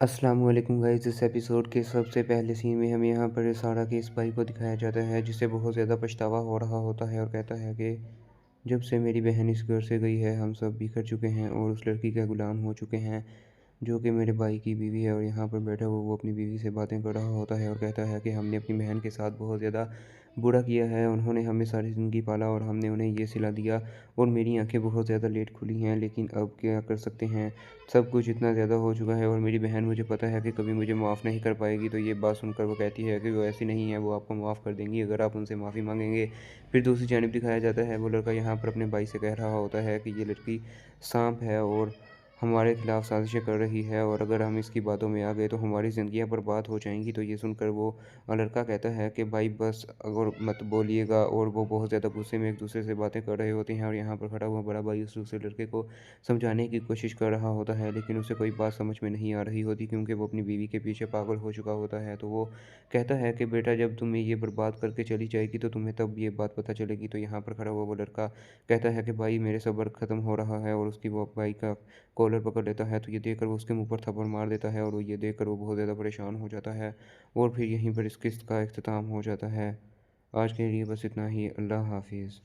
अस्सलाम वालेकुम गाइस। इस एपिसोड के सबसे पहले सीन में हमें यहाँ पर सारा के इस भाई को दिखाया जाता है जिसे बहुत ज़्यादा पछतावा हो रहा होता है और कहता है कि जब से मेरी बहन इस घर से गई है हम सब बिखर चुके हैं और उस लड़की के गुलाम हो चुके हैं जो कि मेरे भाई की बीवी है। और यहाँ पर बैठा हुआ वो अपनी बीवी से बातें कर रहा होता है और कहता है कि हमने अपनी बहन के साथ बहुत ज़्यादा बुरा किया है। उन्होंने हमें सारी ज़िंदगी पाला और हमने उन्हें ये सिला दिया और मेरी आंखें बहुत ज़्यादा लेट खुली हैं, लेकिन अब क्या कर सकते हैं। सब कुछ इतना ज़्यादा हो चुका है और मेरी बहन मुझे पता है कि कभी मुझे माफ़ नहीं कर पाएगी। तो ये बात सुनकर वो कहती है कि वो ऐसी नहीं है, वो आपको माफ़ कर देंगी अगर आप उनसे माफ़ी मांगेंगे। फिर दूसरी जानिब दिखाया जाता है वो लड़का यहाँ पर अपने भाई से कह रहा होता है कि ये लड़की सांप है और हमारे खिलाफ़ साजिशें कर रही है और अगर हम इसकी बातों में आ गए तो हमारी ज़िंदगियाँ बर्बाद हो जाएँगी। तो ये सुनकर वो लड़का कहता है कि भाई बस और मत बोलिएगा। और वो बहुत ज़्यादा गुस्से में एक-दूसरे से बातें कर रहे होते हैं और यहाँ पर खड़ा हुआ बड़ा भाई उस दूसरे लड़के को समझाने की कोशिश कर रहा होता है, लेकिन उसे कोई बात समझ में नहीं आ रही होती क्योंकि वो अपनी बीवी के पीछे पागल हो चुका होता है। तो वो कहता है कि बेटा जब तुम्हें ये बर्बाद करके चली जाएगी तो तुम्हें तब ये बात पता चलेगी। तो यहाँ पर खड़ा हुआ वो लड़का कहता है कि भाई मेरे सब्र ख़त्म हो रहा है और उसकी वो भाई का कॉलर पकड़ लेता है। तो ये देखकर वो उसके मुँह पर थप्पड़ मार देता है और वो ये देखकर वो बहुत ज़्यादा परेशान हो जाता है और फिर यहीं पर इस किस्त का इख्तिताम हो जाता है। आज के लिए बस इतना ही। अल्लाह हाफ़िज़।